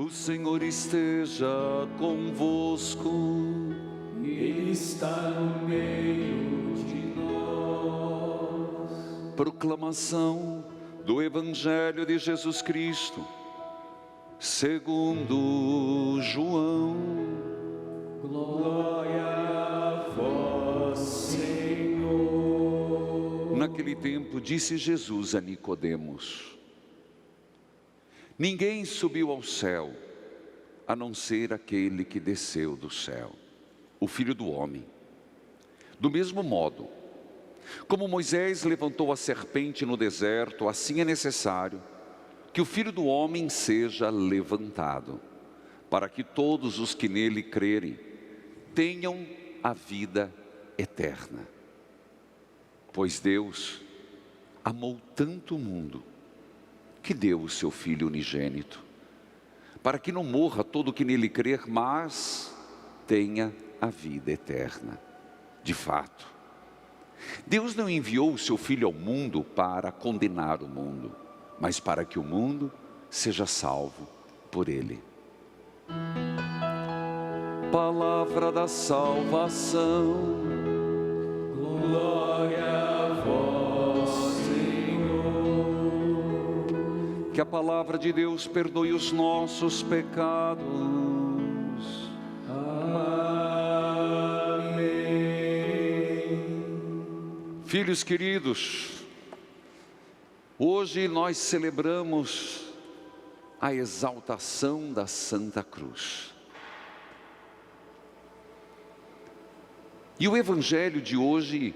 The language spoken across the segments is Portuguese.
O Senhor esteja convosco. Ele está no meio de nós. Proclamação do Evangelho de Jesus Cristo, segundo João. Glória a vós, Senhor. Naquele tempo disse Jesus a Nicodemos: ninguém subiu ao céu, a não ser aquele que desceu do céu, o Filho do Homem. Do mesmo modo, como Moisés levantou a serpente no deserto, assim é necessário que o Filho do Homem seja levantado, para que todos os que nele crerem tenham a vida eterna. Pois Deus amou tanto o mundo, que deu o seu Filho unigênito, para que não morra todo o que nele crer, mas tenha a vida eterna. De fato, Deus não enviou o seu Filho ao mundo para condenar o mundo, mas para que o mundo seja salvo por ele. Palavra da salvação. Glória a vós, Senhor. Que a palavra de Deus perdoe os nossos pecados. Amém. Filhos queridos, hoje nós celebramos a exaltação da Santa Cruz. E o Evangelho de hoje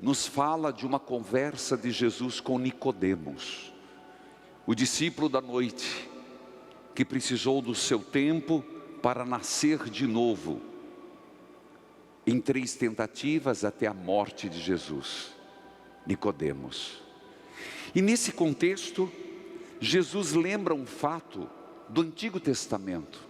nos fala de uma conversa de Jesus com Nicodemos, o discípulo da noite, que precisou do seu tempo para nascer de novo, em 3 tentativas até a morte de Jesus. Nicodemos. E nesse contexto, Jesus lembra um fato do Antigo Testamento.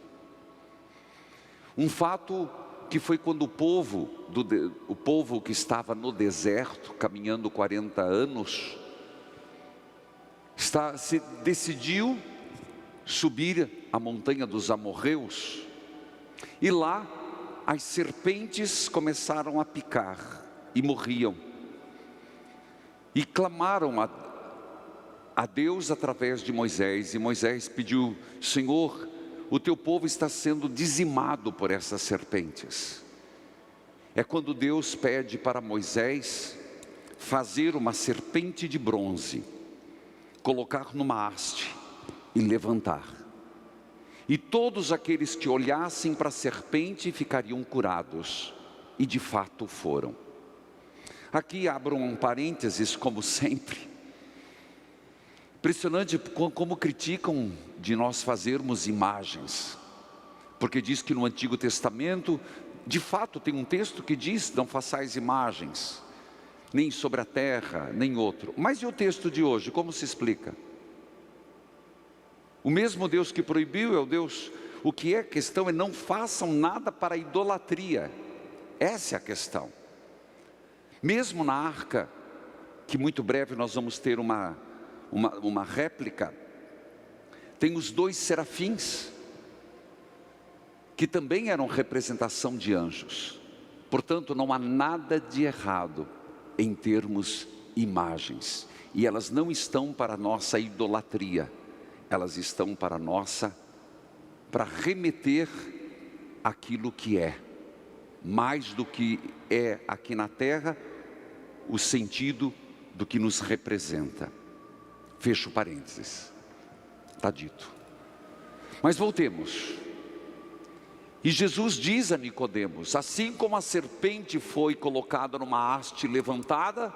Um fato que foi quando o povo que estava no deserto, caminhando 40 anos, se decidiu subir a montanha dos amorreus, e lá as serpentes começaram a picar e morriam, e clamaram a Deus através de Moisés, e Moisés pediu: Senhor, o teu povo está sendo dizimado por essas serpentes. É quando Deus pede para Moisés fazer uma serpente de bronze, colocar numa haste e levantar. E todos aqueles que olhassem para a serpente ficariam curados. E de fato foram. Aqui abro um parênteses, como sempre. Impressionante como criticam de nós fazermos imagens. Porque diz que no Antigo Testamento, de fato tem um texto que diz: não façais imagens, nem sobre a terra, nem outro. Mas e o texto de hoje, como se explica? O mesmo Deus que proibiu é o Deus. O que é a questão é: não façam nada para a idolatria. Essa é a questão. Mesmo na arca, que muito breve nós vamos ter uma réplica, tem os 2 serafins, que também eram representação de anjos. Portanto, não há nada de errado em termos imagens, e elas não estão para a nossa idolatria, elas estão para remeter aquilo que é, mais do que é aqui na terra, o sentido do que nos representa. Fecho parênteses, está dito. Mas voltemos. E Jesus diz a Nicodemos: assim como a serpente foi colocada numa haste levantada,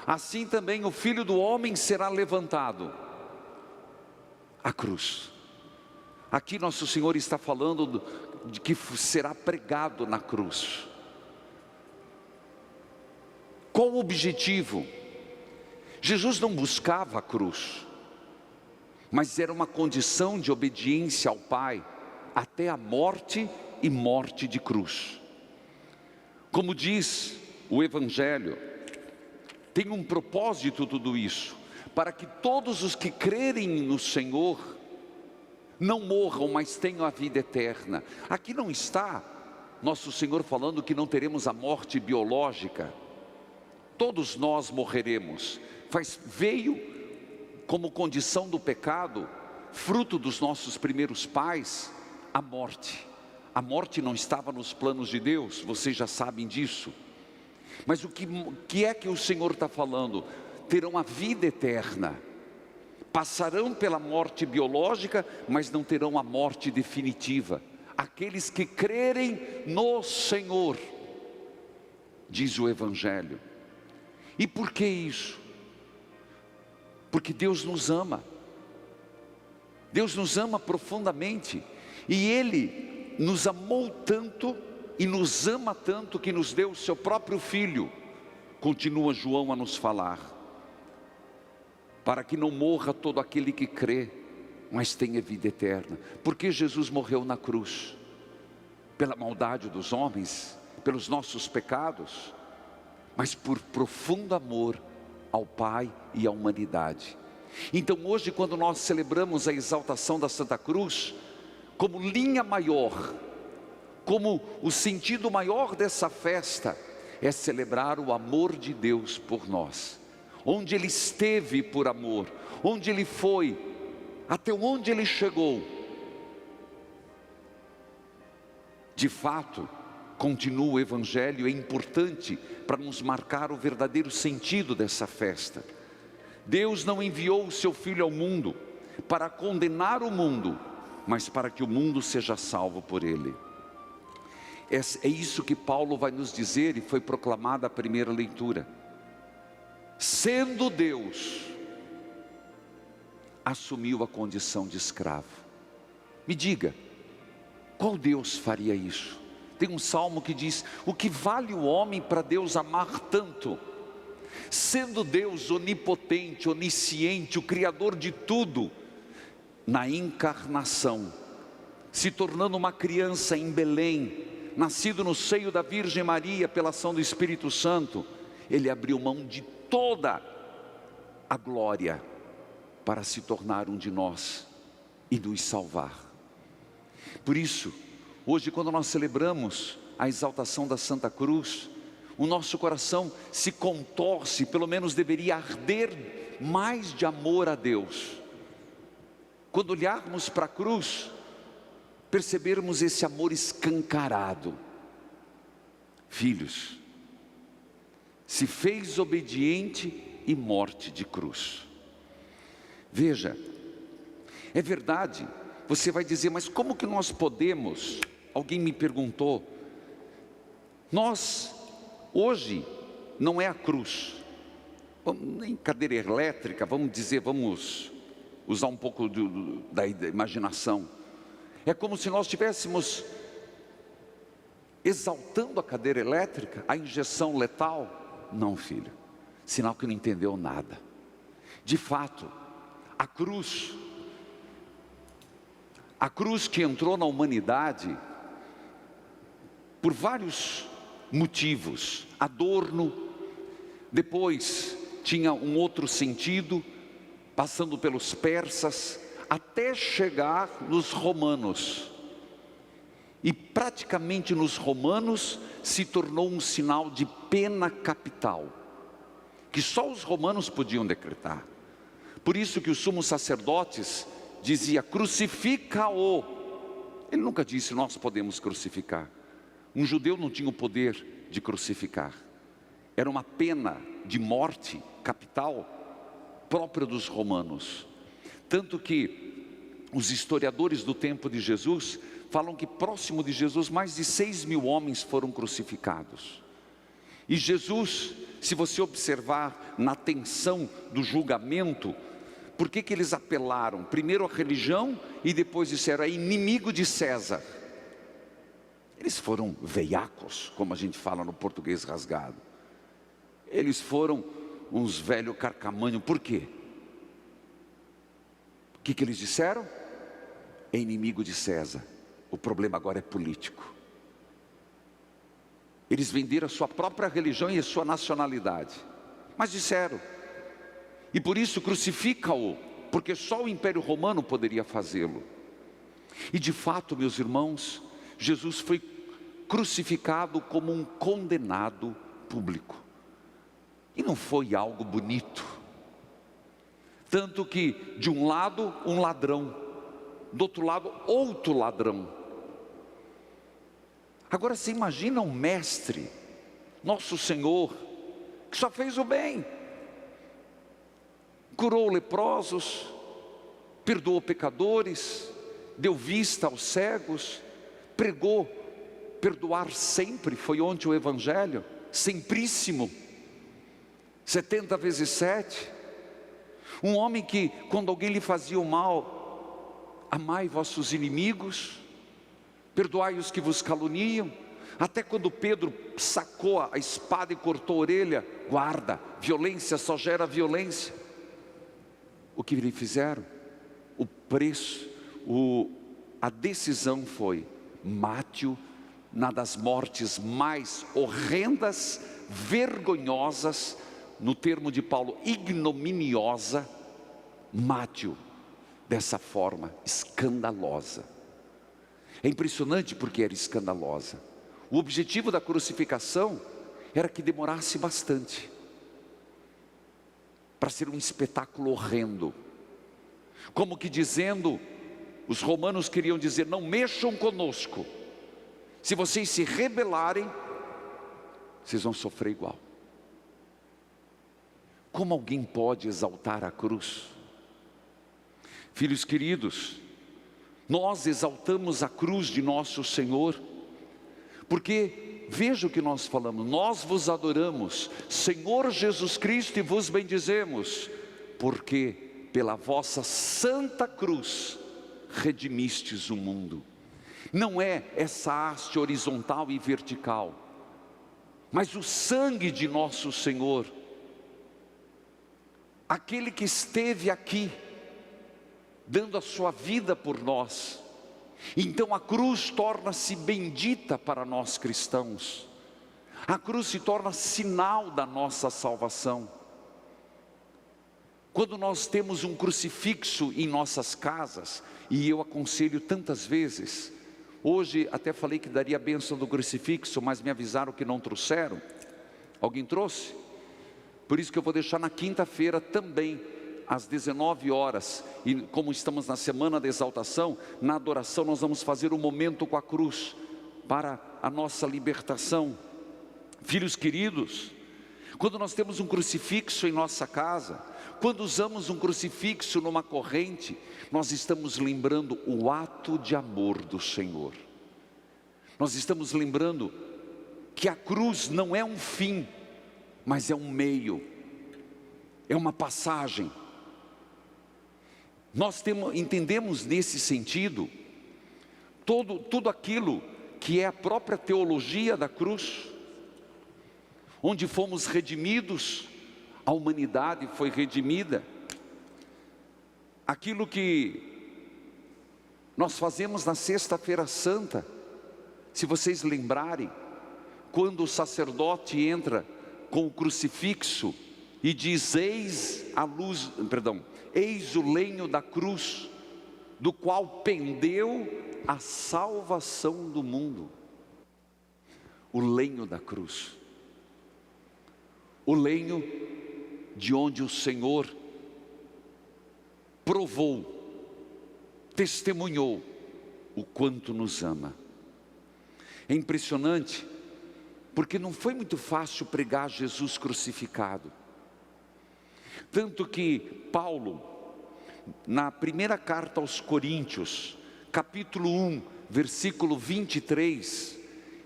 assim também o Filho do Homem será levantado. A cruz. Aqui nosso Senhor está falando de que será pregado na cruz. Qual o objetivo? Jesus não buscava a cruz, mas era uma condição de obediência ao Pai, até a morte e morte de cruz. Como diz o Evangelho, tem um propósito tudo isso, para que todos os que crerem no Senhor não morram, mas tenham a vida eterna. Aqui não está nosso Senhor falando que não teremos a morte biológica. Todos nós morreremos, veio como condição do pecado, fruto dos nossos primeiros pais, a morte. A morte não estava nos planos de Deus, vocês já sabem disso. Mas o que é que o Senhor está falando? Terão a vida eterna. Passarão pela morte biológica, mas não terão a morte definitiva. Aqueles que crerem no Senhor, diz o Evangelho. E por que isso? Porque Deus nos ama. Deus nos ama profundamente. E Ele nos amou tanto e nos ama tanto que nos deu o seu próprio Filho. Continua João a nos falar. Para que não morra todo aquele que crê, mas tenha vida eterna. Porque Jesus morreu na cruz? Pela maldade dos homens, pelos nossos pecados, mas por profundo amor ao Pai e à humanidade. Então hoje, quando nós celebramos a exaltação da Santa Cruz, como linha maior, como o sentido maior dessa festa, é celebrar o amor de Deus por nós. Onde Ele esteve por amor, onde Ele foi, até onde Ele chegou. De fato, continua o Evangelho, é importante para nos marcar o verdadeiro sentido dessa festa. Deus não enviou o seu Filho ao mundo para condenar o mundo, mas para que o mundo seja salvo por Ele. É isso que Paulo vai nos dizer, e foi proclamada a primeira leitura. Sendo Deus, assumiu a condição de escravo. Me diga, qual Deus faria isso? Tem um salmo que diz: o que vale o homem para Deus amar tanto? Sendo Deus onipotente, onisciente, o Criador de tudo, na encarnação, se tornando uma criança em Belém, nascido no seio da Virgem Maria pela ação do Espírito Santo, Ele abriu mão de toda a glória para se tornar um de nós e nos salvar. Por isso, hoje, quando nós celebramos a exaltação da Santa Cruz, o nosso coração se contorce, pelo menos deveria arder mais de amor a Deus. Quando olharmos para a cruz, percebermos esse amor escancarado. Filhos, se fez obediente e morte de cruz. Veja, é verdade, você vai dizer, mas como que nós podemos? Alguém me perguntou, nós, hoje, não é a cruz, nem cadeira elétrica, vamos dizer, vamos usar um pouco da imaginação. É como se nós estivéssemos exaltando a cadeira elétrica, a injeção letal. Não, filho, sinal que não entendeu nada. De fato, a cruz que entrou na humanidade por vários motivos. Adorno, depois tinha um outro sentido, passando pelos persas, até chegar nos romanos. E praticamente nos romanos se tornou um sinal de pena capital, que só os romanos podiam decretar. Por isso que os sumos sacerdotes dizia: crucifica-o. Ele nunca disse nós podemos crucificar. Um judeu não tinha o poder de crucificar. Era uma pena de morte capital própria dos romanos. Tanto que os historiadores do tempo de Jesus falam que próximo de Jesus mais de 6.000 homens foram crucificados. E Jesus, se você observar na tensão do julgamento, por que eles apelaram? Primeiro a religião e depois disseram: é inimigo de César. Eles foram veiacos, como a gente fala no português rasgado. Eles foram uns velhos carcamanhos. Por quê? O que eles disseram? É inimigo de César. O problema agora é político. Eles venderam a sua própria religião e a sua nacionalidade. Mas disseram, e por isso crucifica-o, porque só o Império Romano poderia fazê-lo. E de fato, meus irmãos, Jesus foi crucificado como um condenado público. E não foi algo bonito. Tanto que, de um lado, um ladrão, do outro lado, outro ladrão. Agora você imagina um mestre, nosso Senhor, que só fez o bem. Curou leprosos, perdoou pecadores, deu vista aos cegos, pregou, perdoar sempre, foi ontem o Evangelho, sempríssimo, 70 vezes 7. Um homem que, quando alguém lhe fazia o mal, amai vossos inimigos, perdoai os que vos caluniam. Até quando Pedro sacou a espada e cortou a orelha, guarda, violência só gera violência. O que lhe fizeram? O preço, a decisão foi: mate-o na das mortes mais horrendas, vergonhosas, no termo de Paulo, ignominiosa. Mate-o dessa forma escandalosa. É impressionante porque era escandalosa. O objetivo da crucificação era que demorasse bastante, para ser um espetáculo horrendo, como que dizendo, os romanos queriam dizer: não mexam conosco, se vocês se rebelarem, vocês vão sofrer igual. Como alguém pode exaltar a cruz? Filhos queridos, nós exaltamos a cruz de nosso Senhor, porque veja o que nós falamos: nós vos adoramos, Senhor Jesus Cristo, e vos bendizemos, porque pela vossa santa cruz redimistes o mundo. Não é essa haste horizontal e vertical, mas o sangue de nosso Senhor, aquele que esteve aqui, dando a sua vida por nós. Então a cruz torna-se bendita para nós cristãos. A cruz se torna sinal da nossa salvação. Quando nós temos um crucifixo em nossas casas, e eu aconselho tantas vezes, hoje até falei que daria a bênção do crucifixo, mas me avisaram que não trouxeram. Alguém trouxe? Por isso que eu vou deixar na quinta-feira também, às 19 horas, e como estamos na semana da exaltação, na adoração nós vamos fazer um momento com a cruz, para a nossa libertação. Filhos queridos, quando nós temos um crucifixo em nossa casa, quando usamos um crucifixo numa corrente, nós estamos lembrando o ato de amor do Senhor. Nós estamos lembrando que a cruz não é um fim, mas é um meio, é uma passagem. Nós entendemos nesse sentido tudo aquilo que é a própria teologia da cruz, onde fomos redimidos, a humanidade foi redimida. Aquilo que nós fazemos na Sexta-feira Santa, se vocês lembrarem, quando o sacerdote entra com o crucifixo e diz: eis o lenho da cruz, do qual pendeu a salvação do mundo. O lenho da cruz, o lenho de onde o Senhor provou, testemunhou o quanto nos ama. É impressionante, porque não foi muito fácil pregar Jesus crucificado. Tanto que Paulo, na primeira carta aos Coríntios, capítulo 1, versículo 23,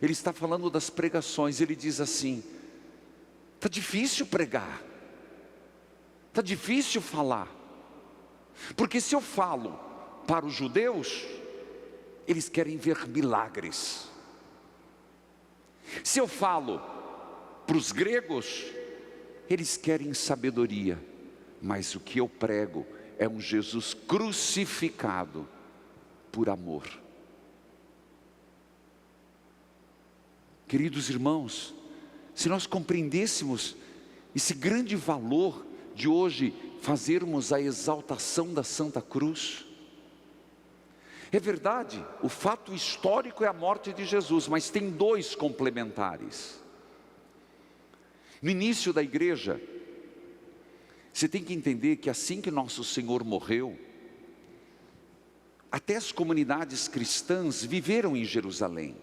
ele está falando das pregações. Ele diz assim: está difícil pregar, está difícil falar, porque se eu falo para os judeus, eles querem ver milagres. Se eu falo para os gregos, eles querem sabedoria. Mas o que eu prego é um Jesus crucificado por amor. Queridos irmãos, se nós compreendêssemos esse grande valor de hoje fazermos a exaltação da Santa Cruz, É verdade, o fato histórico é a morte de Jesus, mas tem dois complementares. No início da igreja, você tem que entender que assim que nosso Senhor morreu, até as comunidades cristãs viveram em Jerusalém.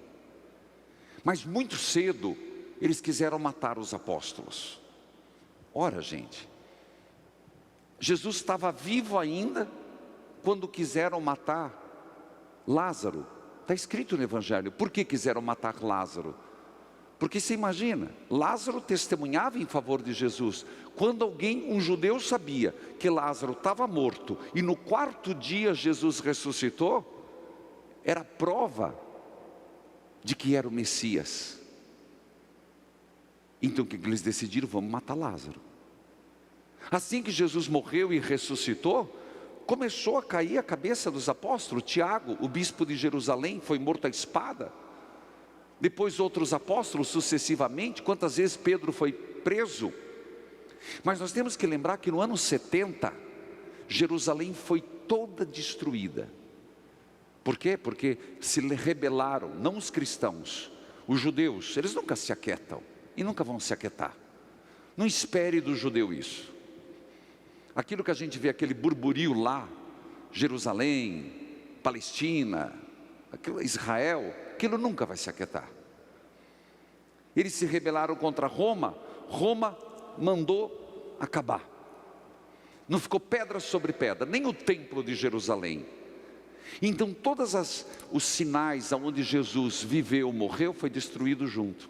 Mas muito cedo, eles quiseram matar os apóstolos. Ora, gente, Jesus estava vivo ainda quando quiseram matar Lázaro. Está escrito no Evangelho. Por que quiseram matar Lázaro? Porque você imagina, Lázaro testemunhava em favor de Jesus. Quando um judeu sabia que Lázaro estava morto e no quarto dia Jesus ressuscitou, era prova de que era o Messias. Então o que eles decidiram? Vamos matar Lázaro. Assim que Jesus morreu e ressuscitou, começou a cair a cabeça dos apóstolos. Tiago, o bispo de Jerusalém, foi morto à espada. Depois outros apóstolos sucessivamente. Quantas vezes Pedro foi preso? Mas nós temos que lembrar que no ano 70, Jerusalém foi toda destruída. Por quê? Porque se rebelaram, não os cristãos, os judeus. Eles nunca se aquietam e nunca vão se aquietar. Não espere do judeu isso. Aquilo que a gente vê, aquele burburinho lá, Jerusalém, Palestina, Israel, aquilo nunca vai se aquietar. Eles se rebelaram contra Roma, Roma mandou acabar. Não ficou pedra sobre pedra, nem o templo de Jerusalém. Então todos os sinais aonde Jesus viveu, morreu, foi destruído junto.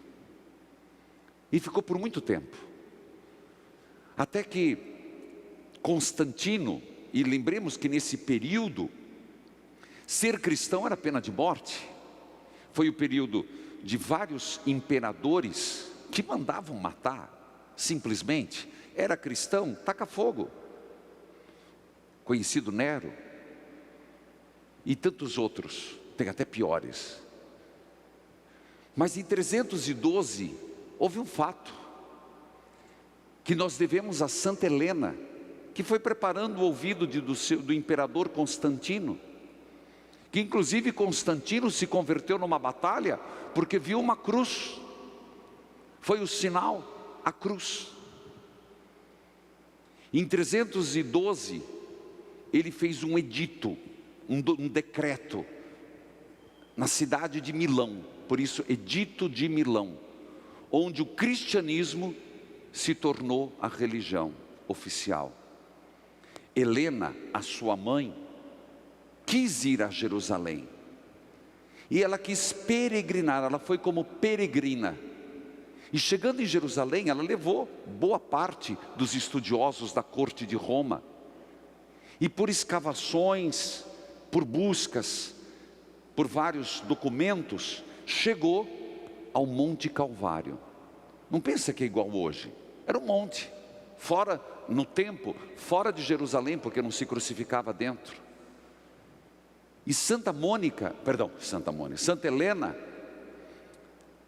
E ficou por muito tempo. Até que Constantino, e lembremos que nesse período, ser cristão era pena de morte. Foi o período de vários imperadores que mandavam matar, simplesmente. Era cristão, taca fogo. Conhecido Nero, e tantos outros, tem até piores. Mas em 312, houve um fato, que nós devemos a Santa Helena, que foi preparando o ouvido do imperador Constantino, que inclusive Constantino se converteu numa batalha, porque viu uma cruz, foi o sinal, a cruz. Em 312, ele fez um edito, um decreto, na cidade de Milão, por isso Edito de Milão, onde o cristianismo se tornou a religião oficial. Helena, a sua mãe, quis ir a Jerusalém, e ela quis peregrinar, ela foi como peregrina, e chegando em Jerusalém, ela levou boa parte dos estudiosos da corte de Roma, e por escavações, por buscas, por vários documentos, chegou ao Monte Calvário. Não pensa que é igual hoje, era um monte, fora no tempo, fora de Jerusalém, porque não se crucificava dentro. E Santa Helena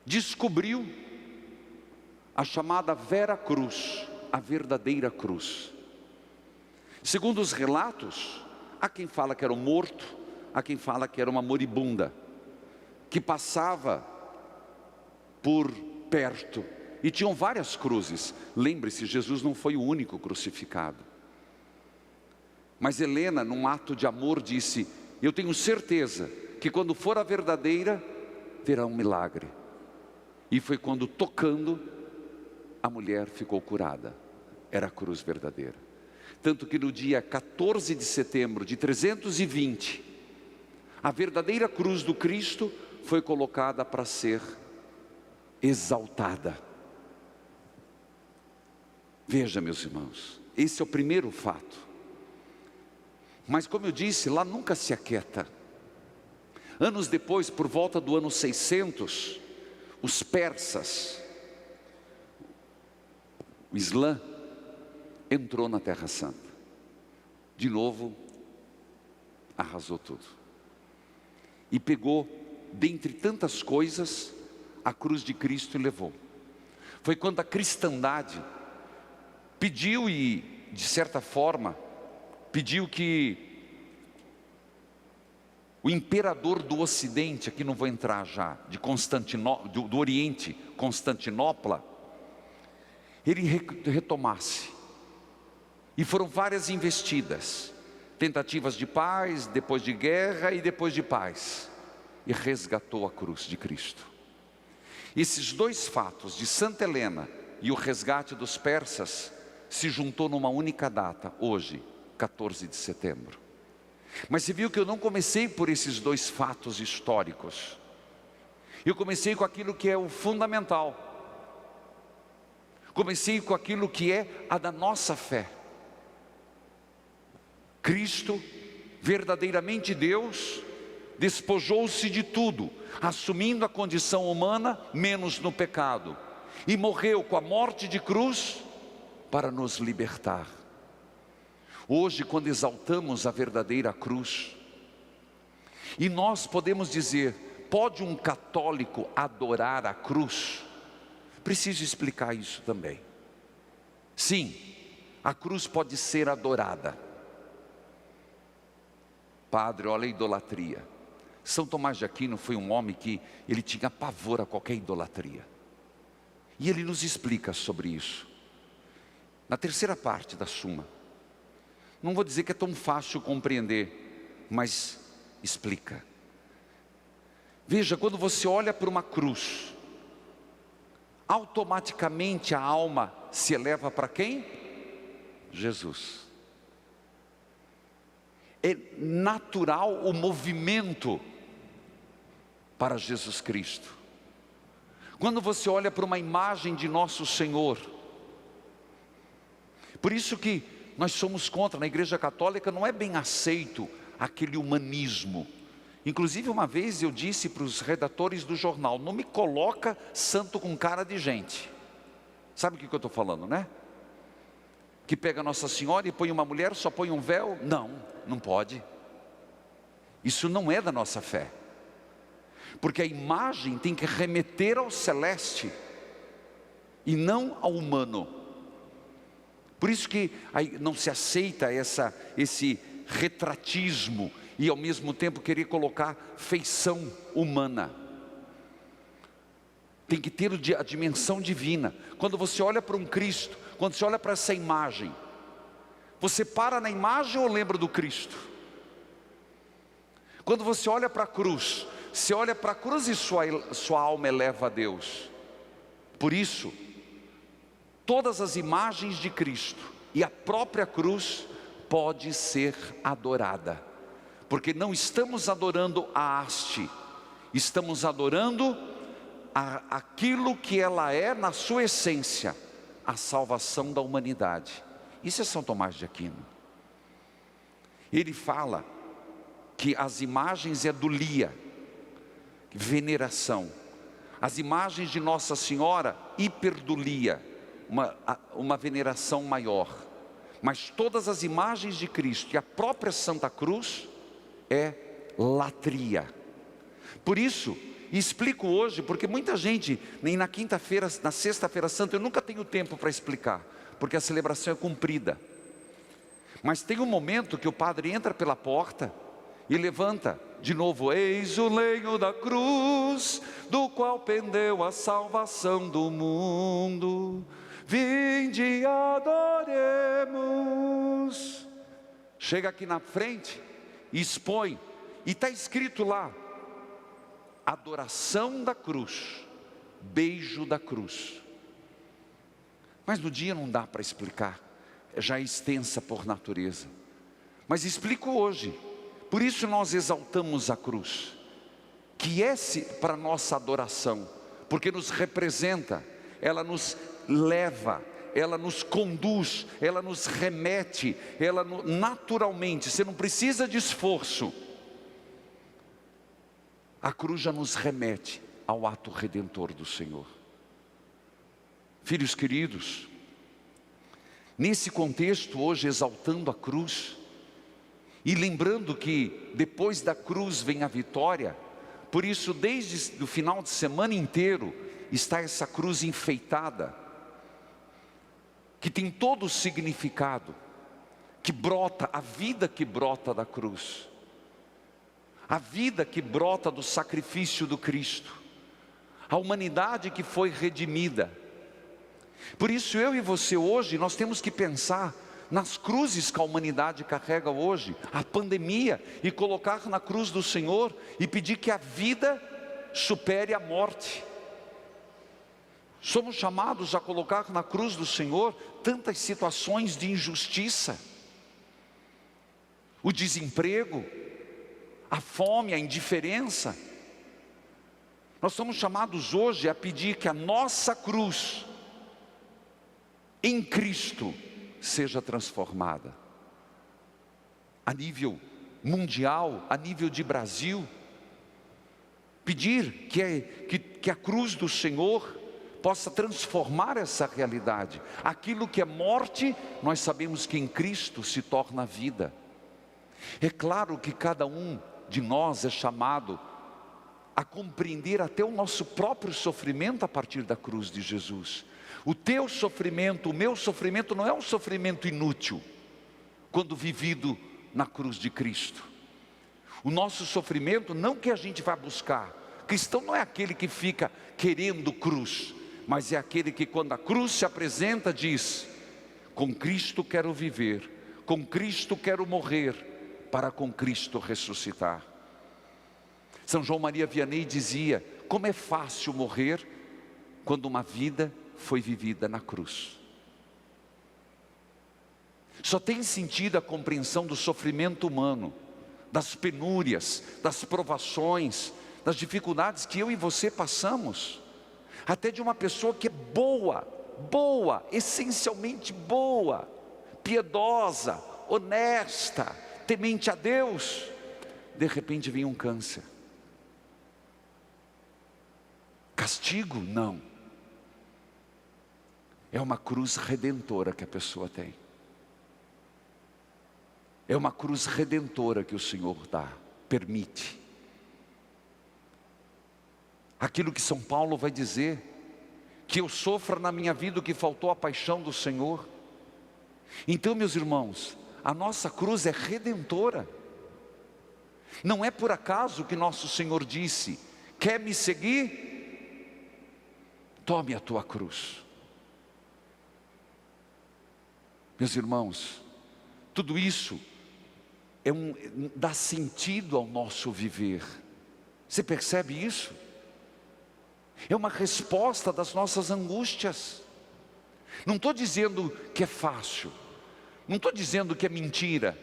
descobriu a chamada Vera Cruz, a verdadeira cruz. Segundo os relatos, há quem fala que era um morto, há quem fala que era uma moribunda, que passava por perto, e tinham várias cruzes. Lembre-se, Jesus não foi o único crucificado. Mas Helena, num ato de amor, disse: eu tenho certeza que quando for a verdadeira, terá um milagre. E foi quando, tocando, a mulher ficou curada. Era a cruz verdadeira. Tanto que no dia 14 de setembro de 320, a verdadeira cruz do Cristo foi colocada para ser exaltada. Veja, meus irmãos, esse é o primeiro fato. Mas como eu disse, lá nunca se aquieta. Anos depois, por volta do ano 600, os persas, o Islã, entrou na Terra Santa. De novo, arrasou tudo. E pegou, dentre tantas coisas, a cruz de Cristo e levou. Foi quando a cristandade pediu e, de certa forma, pediu que O imperador do Ocidente, aqui não vou entrar já, de do Oriente, Constantinopla, ele retomasse. E foram várias investidas, tentativas de paz, depois de guerra e depois de paz. E resgatou a cruz de Cristo. Esses dois fatos, de Santa Helena e o resgate dos persas, se juntou numa única data, hoje, 14 de setembro. Mas você viu que eu não comecei por esses dois fatos históricos. Eu comecei com aquilo que é o fundamental. Comecei com aquilo que é a da nossa fé. Cristo, verdadeiramente Deus, despojou-se de tudo, assumindo a condição humana, menos no pecado, e morreu com a morte de cruz para nos libertar. Hoje, quando exaltamos a verdadeira cruz, e nós podemos dizer, pode um católico adorar a cruz? Preciso explicar isso também. Sim, a cruz pode ser adorada. Padre, olha a idolatria. São Tomás de Aquino foi um homem que ele tinha pavor a qualquer idolatria. E ele nos explica sobre isso. Na terceira parte da Suma. Não vou dizer que é tão fácil compreender, mas explica. Veja, quando você olha para uma cruz, automaticamente a alma se eleva para quem? Jesus. É natural o movimento para Jesus Cristo. Quando você olha para uma imagem de Nosso Senhor, por isso que nós somos contra, na Igreja Católica não é bem aceito aquele humanismo. Inclusive uma vez eu disse para os redatores do jornal, não me coloca santo com cara de gente. Sabe o que eu estou falando, né? Que pega Nossa Senhora e põe uma mulher, só põe um véu? Não, não pode. Isso não é da nossa fé. Porque a imagem tem que remeter ao celeste e não ao humano. Por isso que não se aceita esse retratismo e ao mesmo tempo querer colocar feição humana. Tem que ter a dimensão divina. Quando você olha para um Cristo, quando você olha para essa imagem, você para na imagem ou lembra do Cristo? Quando você olha para a cruz, você olha para a cruz e sua alma eleva a Deus. Por isso, todas as imagens de Cristo e a própria cruz pode ser adorada, porque não estamos adorando a haste, estamos adorando aquilo que ela é na sua essência, a salvação da humanidade. Isso é São Tomás de Aquino. Ele fala que as imagens é dulia, veneração. As imagens de Nossa Senhora, hiperdulia, uma veneração maior. Mas todas as imagens de Cristo e a própria Santa Cruz é latria. Por isso, explico hoje, porque muita gente, nem na quinta-feira, na sexta-feira santa, eu nunca tenho tempo para explicar, porque a celebração é cumprida. Mas tem um momento que o padre entra pela porta e levanta de novo, eis o lenho da cruz, do qual pendeu a salvação do mundo. Vinde e adoremos. Chega aqui na frente e expõe, e está escrito lá, adoração da cruz, beijo da cruz. Mas no dia não dá para explicar, já é extensa por natureza. Mas explico hoje. Por isso nós exaltamos a cruz, que é para nossa adoração, porque nos representa, ela nos leva, ela nos conduz, ela nos remete, naturalmente, você não precisa de esforço. A cruz já nos remete ao ato redentor do Senhor. Filhos queridos, nesse contexto hoje exaltando a cruz, e lembrando que depois da cruz vem a vitória, por isso desde o final de semana inteiro, está essa cruz enfeitada, que tem todo o significado, que brota, a vida que brota da cruz. a vida que brota do sacrifício do Cristo, a humanidade que foi redimida. Por isso eu e você hoje, nós temos que pensar nas cruzes que a humanidade carrega hoje, a pandemia, e colocar na cruz do Senhor e pedir que a vida supere a morte. Somos chamados a colocar na cruz do Senhor tantas situações de injustiça, o desemprego, a fome, a indiferença. Nós somos chamados hoje a pedir que a nossa cruz em Cristo seja transformada, a nível mundial, a nível de Brasil. Pedir que a cruz do Senhor possa transformar essa realidade. Aquilo que é morte, nós sabemos que em Cristo se torna vida. É claro que cada um de nós é chamado a compreender até o nosso próprio sofrimento a partir da cruz de Jesus. O teu sofrimento, o meu sofrimento não é um sofrimento inútil, quando vivido na cruz de Cristo. O nosso sofrimento, não que a gente vá buscar. Cristão não é aquele que fica querendo cruz, mas é aquele que quando a cruz se apresenta diz: com Cristo quero viver, com Cristo quero morrer, para com Cristo ressuscitar. São João Maria Vianney dizia: como é fácil morrer quando uma vida foi vivida na cruz. Só tem sentido a compreensão do sofrimento humano, das penúrias, das provações, das dificuldades que eu e você passamos, até de uma pessoa que é boa, essencialmente boa, piedosa, honesta, temente a Deus, de repente vem um câncer. Castigo? Não. É uma cruz redentora que a pessoa tem. É uma cruz redentora que o Senhor dá, permite. Aquilo que São Paulo vai dizer, que eu sofra na minha vida o que faltou à paixão do Senhor. Então, meus irmãos, a nossa cruz é redentora. Não é por acaso que nosso Senhor disse: quer me seguir? Tome a tua cruz. Meus irmãos, tudo isso dá sentido ao nosso viver. Você percebe isso? É uma resposta das nossas angústias. Não estou dizendo que é fácil, não estou dizendo que é mentira.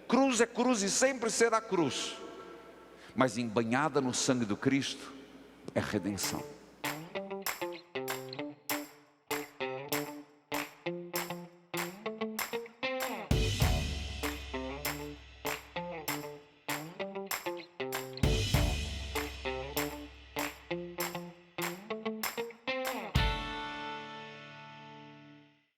Cruz é cruz e sempre será cruz, mas embanhada no sangue do Cristo é redenção.